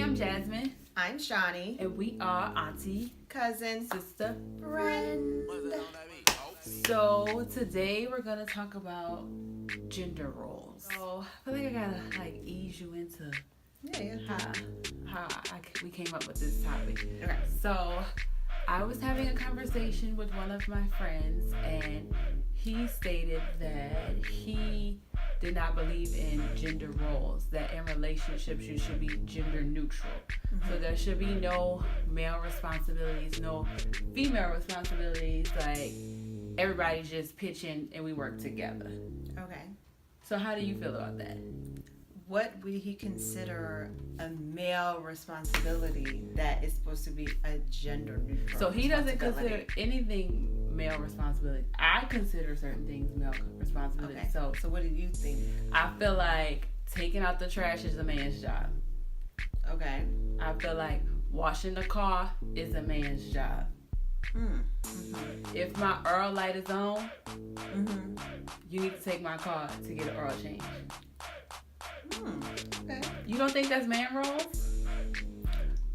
I'm Jasmine. I'm Shawnee. And we are Auntie, Cousin, Sister, Friend. So today we're going to talk about gender roles. So I feel like I gotta ease you into how we came up with this topic. Okay. So I was having a conversation with one of my friends, and he stated that he did not believe in gender roles, that in relationships you should be gender neutral. Mm-hmm. So there should be no male responsibilities, no female responsibilities, like everybody just pitch in and we work together. Okay. So how do you feel about that? What would he consider a male responsibility that is supposed to be a gender neutral? So he doesn't consider anything male responsibility. I consider certain things male responsibility. Okay. So what do you think? I feel like taking out the trash is a man's job. Okay. I feel like washing the car is a man's job. Mm-hmm. If my oil light is on, you need to take my car to get an oil change. Okay. You don't think that's man roles?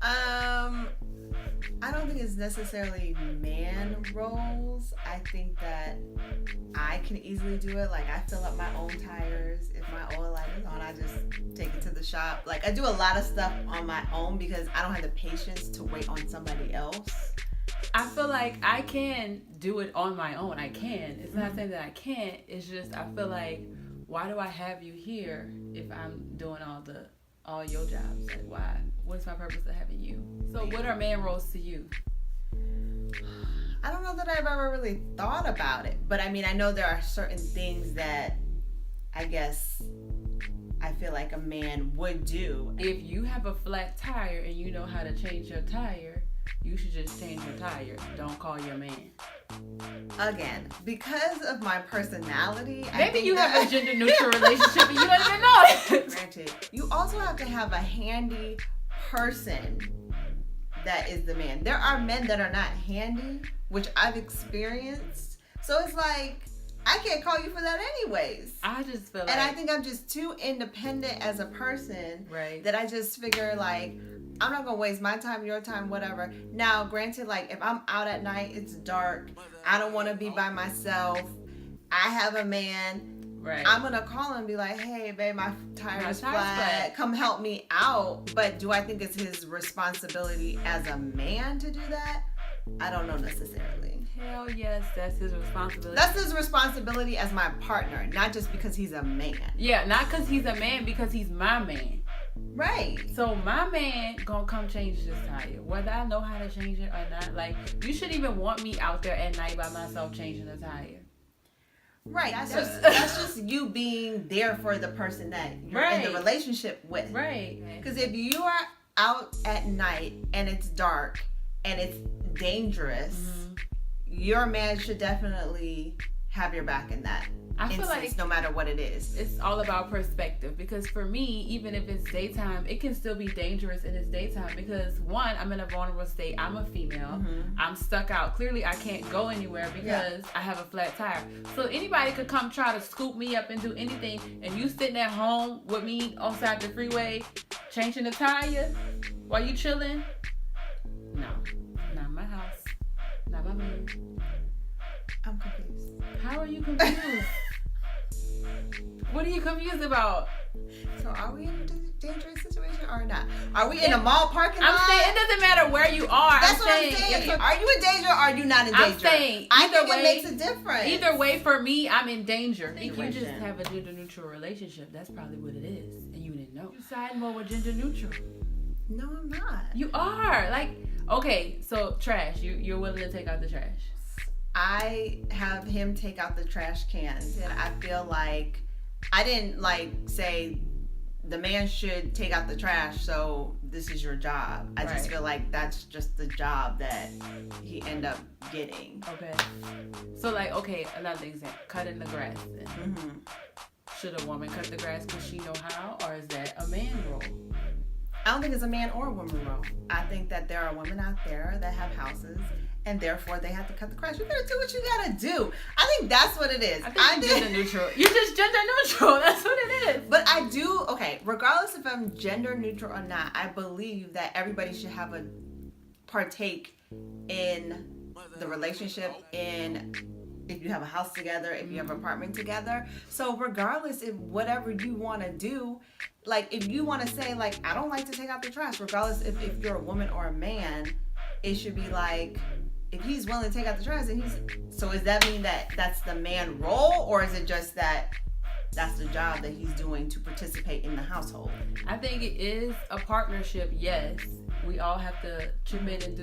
I don't think it's necessarily man roles. I think that I can easily do it. Like, I fill up my own tires. If my oil light is on, I just take it to the shop. Like, I do a lot of stuff on my own because I don't have the patience to wait on somebody else. I feel like I can do it on my own. I can. It's not saying that I can't. It's just I feel like, why do I have you here if I'm doing all your jobs? Like, why? What's my purpose of having you? So what are man roles to you? I don't know that I've ever really thought about it, but I mean, I know there are certain things that I guess I feel like a man would do. If you have a flat tire and you know how to change your tire, you should just change your tire. Don't call your man. Again, because of my personality, maybe I think you have a gender neutral relationship and you don't even know it. Granted, you also have to have a handy person that is the man. There are men that are not handy, which I've experienced. So it's like, I can't call you for that anyways. I just feel like... And I think I'm just too independent as a person, right, that I just figure like, I'm not going to waste my time, your time, whatever. Now, granted, like if I'm out at night, it's dark, I don't want to be by myself, I have a man, right, I'm going to call him and be like, hey, babe, my tire is flat. Come help me out. But do I think it's his responsibility as a man to do that? I don't know necessarily. Hell yes, that's his responsibility. That's his responsibility as my partner, not just because he's a man. Yeah, not because he's a man, because he's my man. Right. So my man gonna come change this tire, whether I know how to change it or not. Like, you shouldn't even want me out there at night by myself changing the tire. Right. That's just you being there for the person that you're in the relationship with. Right. Because if you are out at night and it's dark and it's dangerous, your man should definitely have your back in that. I feel like no matter what it is, it's all about perspective. Because for me, even if it's daytime, it can still be dangerous in its daytime. Because one, I'm in a vulnerable state. I'm a female. I'm stuck out. Clearly, I can't go anywhere because I have a flat tire. So anybody could come try to scoop me up and do anything. And you sitting at home with me on side the freeway, changing the tire while you chilling? No, not my house, not my man. I'm confused. How are you confused? What are you confused about? So are we in a dangerous situation or not? Are we in a mall parking lot? I'm saying it doesn't matter where you are. That's what I'm saying. Are you in danger or are you not in danger? I'm saying I think it makes a difference. Either way, for me, I'm in danger. If you just have a gender neutral relationship, that's probably what it is, and you didn't know. You side more with gender neutral. No, I'm not. You are. Like, okay, so trash. You're willing to take out the trash. I have him take out the trash cans, and I feel like I didn't say the man should take out the trash, so this is your job. I just feel like that's just the job that he end up getting. Okay. So another example, cutting the grass then. Should a woman cut the grass because she know how, or is that a man role? I don't think it's a man or a woman role. I think that there are women out there that have houses, and therefore they have to cut the grass. You gotta do what you gotta do. I think that's what it is. I think you're gender neutral. You're just gender neutral. That's what it is. But okay, regardless if I'm gender neutral or not, I believe that everybody should have a partake in the relationship, in if you have a house together, if you have an apartment together. So regardless if whatever you want to do, like if you want to say like, I don't like to take out the trash, regardless if you're a woman or a man, it should be like, if he's willing to take out the trash, then so does that mean that that's the man role, or is it just that that's the job that he's doing to participate in the household? I think it is a partnership, yes. We all have to chip in and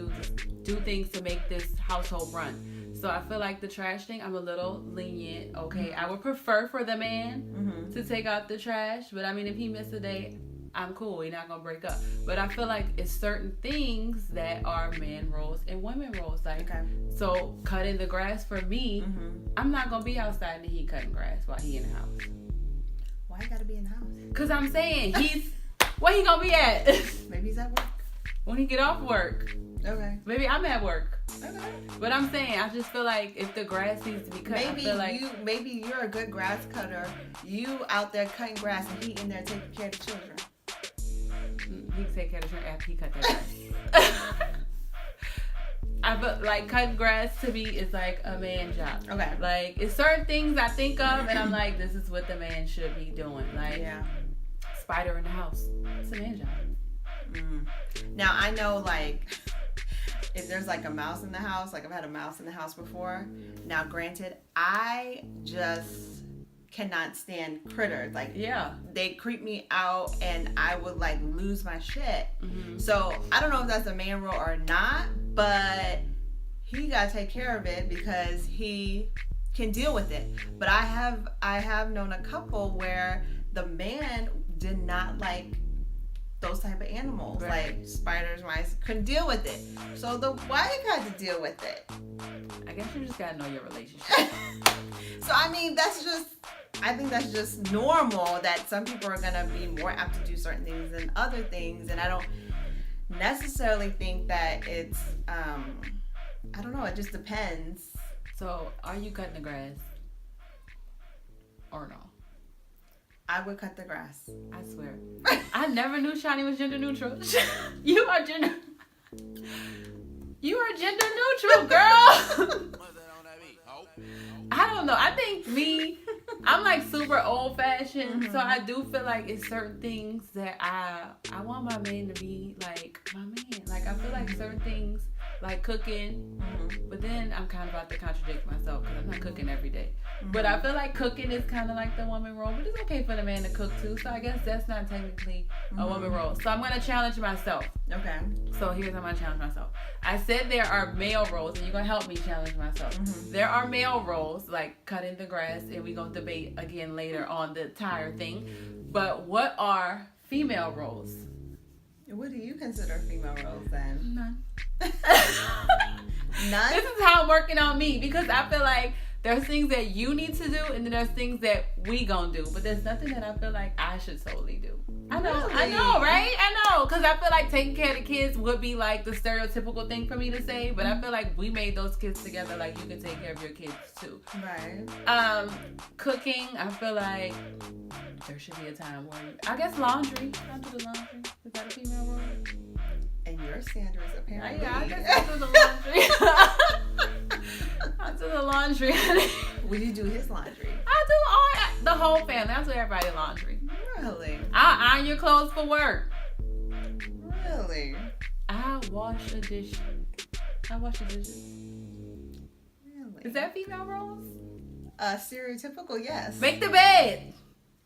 do things to make this household run. So I feel like the trash thing, I'm a little lenient. Okay, I would prefer for the man to take out the trash, but I mean, if he missed a day, I'm cool. We're not gonna break up. But I feel like it's certain things that are man roles and women roles. Like, so cutting the grass for me, I'm not gonna be outside in the heat cutting grass while he in the house. Why you gotta be in the house? Cause I'm saying where he gonna be at? Maybe he's at work. When he get off work. Okay. Maybe I'm at work. Okay. But I'm saying, I just feel like if the grass needs to be cut, maybe you're a good grass cutter. You out there cutting grass and he in there taking care of the children. He can take care of the children after he cut that grass. I feel like cutting grass to me is like a man job. Okay. Like, it's certain things I think of and I'm like, this is what the man should be doing. Like, spider in the house. It's a man job. Now I know, like, if there's like a mouse in the house, like I've had a mouse in the house before. Now granted, I just cannot stand critters. Like, they creep me out and I would like lose my shit. So I don't know if that's a man role or not, but he gotta take care of it because he can deal with it. But I have known a couple where the man did not like those type of animals, like spiders, mice, couldn't deal with it. So the wife had to deal with it. I guess you just gotta know your relationship. So I mean, I think that's just normal that some people are gonna be more apt to do certain things than other things, and I don't necessarily think that it's, I don't know, it just depends. So are you cutting the grass or no? I would cut the grass. I swear. I never knew Shani was gender neutral. You are gender neutral, girl. I don't know. I think I'm like super old fashioned. So I do feel like it's certain things that I want my man to be like my man. Like I feel like certain things like cooking, but then I'm kind of about to contradict myself because I'm not cooking every day. But I feel like cooking is kind of like the woman role, but it's okay for the man to cook too. So I guess that's not technically a woman role. So I'm going to challenge myself. Okay. So here's how I'm going to challenge myself. I said there are male roles, and you're going to help me challenge myself. There are male roles, like cutting the grass, and we're going to debate again later on the tire thing. But what are female roles? What do you consider female roles then? None. None? This is how I'm working on me, because I feel like there's things that you need to do, and then there's things that we gonna do. But there's nothing that I feel like I should solely do. I know, right? I know, because I feel like taking care of the kids would be like the stereotypical thing for me to say. But I feel like we made those kids together. Like you can take care of your kids too. Right. Cooking, I feel like there should be a time where I guess laundry. I do the laundry. Is that a female role? And your standards apparently. Yeah, I guess I do the laundry. I do the laundry. Would you do his laundry? I do the whole family. I do everybody's laundry. Really? I iron your clothes for work. Really? I wash the dishes. Really? Is that female roles? Stereotypical, yes. Make the bed.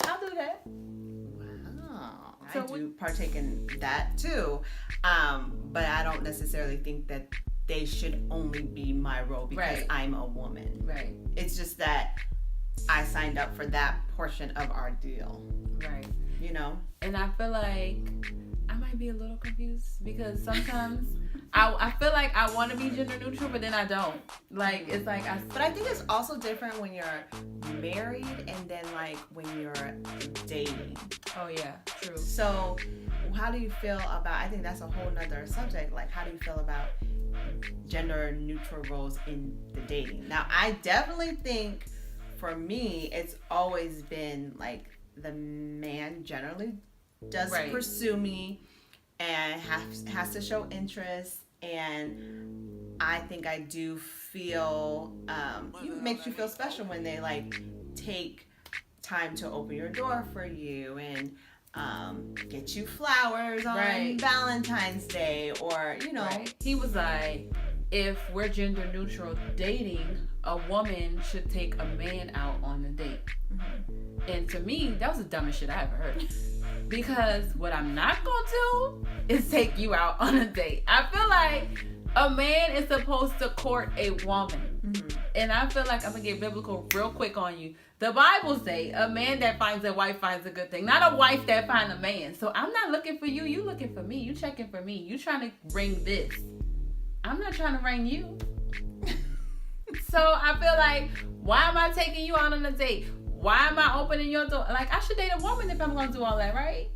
I'll do that. Wow. So I do partake in that too. But I don't necessarily think that they should only be my role because I'm a woman. Right. It's just that I signed up for that portion of our deal. Right. You know? And I feel like I might be a little confused because sometimes I feel like I want to be gender neutral, but then I don't. Like, it's like But I think it's also different when you're married and then like when you're dating. Oh yeah, true. So how do you feel about, I think that's a whole nother subject, like how do you feel about gender neutral roles in the dating? Now I definitely think for me it's always been like the man generally does pursue me and has to show interest, and I think I do feel it makes you feel special when they like take time to open your door for you and get you flowers on Valentine's Day, or you know. Right. He was like, if we're gender neutral dating, a woman should take a man out on a date. Mm-hmm. And to me, that was the dumbest shit I ever heard. Because what I'm not gonna do is take you out on a date. I feel like a man is supposed to court a woman. Mm-hmm. And I feel like I'm gonna get biblical real quick on you. The Bible say a man that finds a wife finds a good thing, not a wife that finds a man. So I'm not looking for you. You looking for me. You checking for me. You trying to bring this. I'm not trying to bring you. So I feel like, why am I taking you out on a date? Why am I opening your door? Like, I should date a woman if I'm going to do all that, right?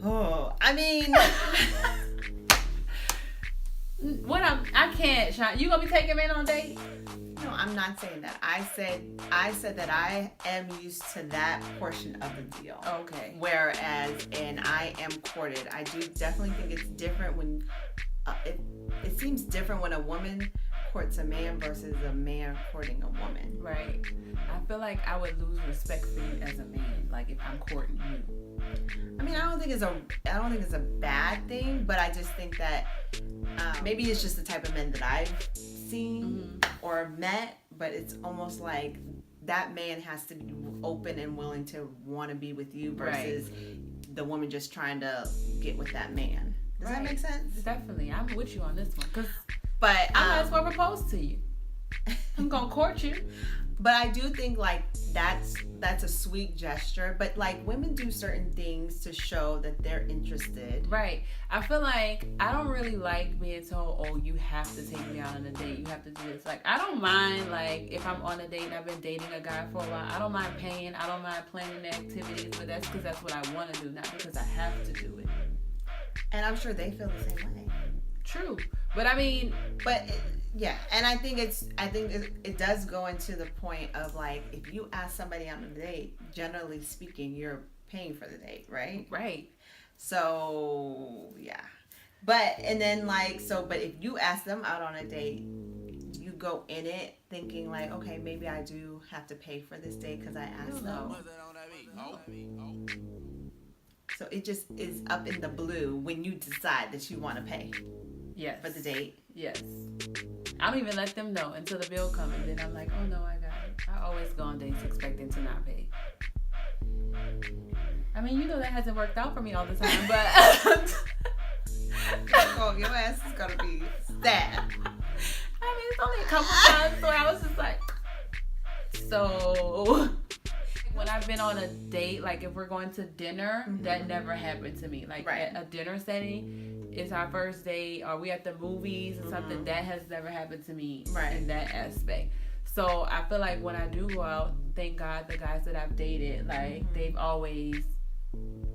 Oh, I mean... I can't, Sean. You gonna be taking men on a date? No, I'm not saying that. I said that I am used to that portion of the deal. Okay. Whereas, and I am courted. I do definitely think it's different when... It seems different when a woman courts a man versus a man courting a woman. Right. I feel like I would lose respect for you as a man, like if I'm courting you. I mean, I don't think it's a bad thing, but I just think that maybe it's just the type of men that I've seen or met, but it's almost like that man has to be open and willing to want to be with you versus the woman just trying to get with that man. Does that make sense? Definitely. I'm with you on this one. But I might as well propose to you. I'm going to court you. But I do think, like, that's a sweet gesture. But, like, women do certain things to show that they're interested. Right. I feel like I don't really like being told, oh, you have to take me out on a date. You have to do this. Like, I don't mind, like, if I'm on a date and I've been dating a guy for a while. I don't mind paying. I don't mind planning the activities. But that's because that's what I want to do, not because I have to do it. And I'm sure they feel the same way. True. But I mean... Yeah, and I think it does go into the point of, like, if you ask somebody on a date, generally speaking, you're paying for the date, right? Right. So, yeah. But if you ask them out on a date, you go in it thinking, like, okay, maybe I do have to pay for this date because I asked them. So it just is up in the blue when you decide that you want to pay. Yes. For the date. Yes. I don't even let them know until the bill comes, and then I'm like, oh no, I got it. I always go on dates expecting to not pay. I mean, you know that hasn't worked out for me all the time, but your ass is gonna be sad. I mean, it's only a couple times where I was just like, so. When I've been on a date, like if we're going to dinner, that never happened to me. Like at a dinner setting, it's our first date, or we at the movies or something, that has never happened to me in that aspect. So I feel like when I do go out, thank God the guys that I've dated, like they've always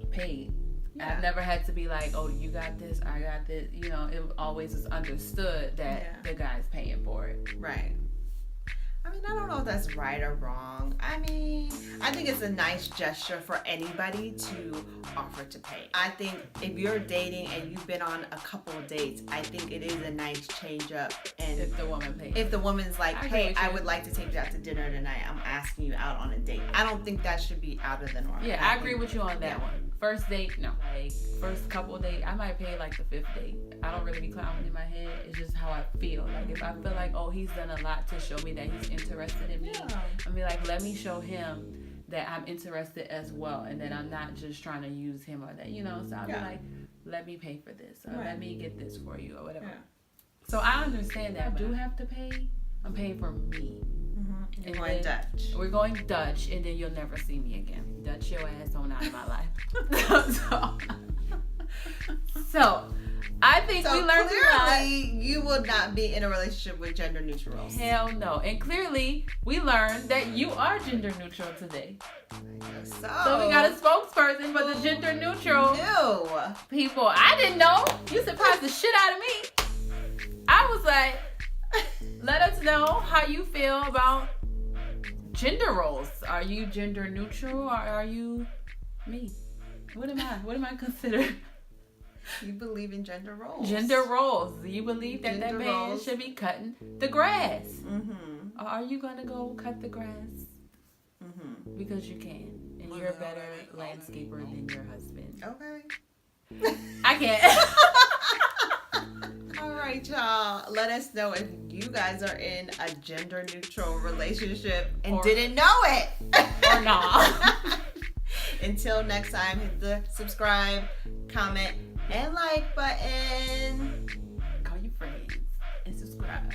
paid. Yeah. I've never had to be like, oh, you got this, I got this. You know, it always is understood that the guy's paying for it. Right. I mean, I don't know if that's right or wrong. I mean, I think it's a nice gesture for anybody to offer to pay. I think if you're dating and you've been on a couple of dates, I think it is a nice change up. And if the woman pays. If the woman's like, hey, I would like to take you out to dinner tonight. I'm asking you out on a date. I don't think that should be out of the norm. Yeah, I agree with you on that one. First date, no. Like, first couple of dates, I might pay like the 5th date. I don't really be clowning in my head. It's just how I feel. Like, if I feel like, oh, he's done a lot to show me that he's interested in me, I'll be like, let me show him that I'm interested as well, and that I'm not just trying to use him or that, you know. So I'll be like, let me pay for this, or let me get this for you, or whatever. Yeah. So I understand that. I do have to pay. I'm paying for me. You're going Dutch. We're going Dutch, and then you'll never see me again. Dutch your ass on out of my life. So I think we learned clearly you will not be in a relationship with gender neutral roles. Hell no. And clearly we learned that you are gender neutral today. So we got a spokesperson for the gender neutral people. I didn't know. You surprised the shit out of me. I was like, let us know how you feel about gender roles. Are you gender neutral or are you me? What am I considered? You believe in gender roles. Gender roles. Do you believe that Gender that man roles. should be cutting the grass? Mm-hmm. Or are you gonna go cut the grass Mm-hmm. because you can, and you're a better landscaper than your husband? Okay. I can't. All right, y'all. Let us know if you guys are in a gender neutral relationship and Or- didn't know it. Or not. Until next time, hit the subscribe, comment, and like button. Call your friends and subscribe.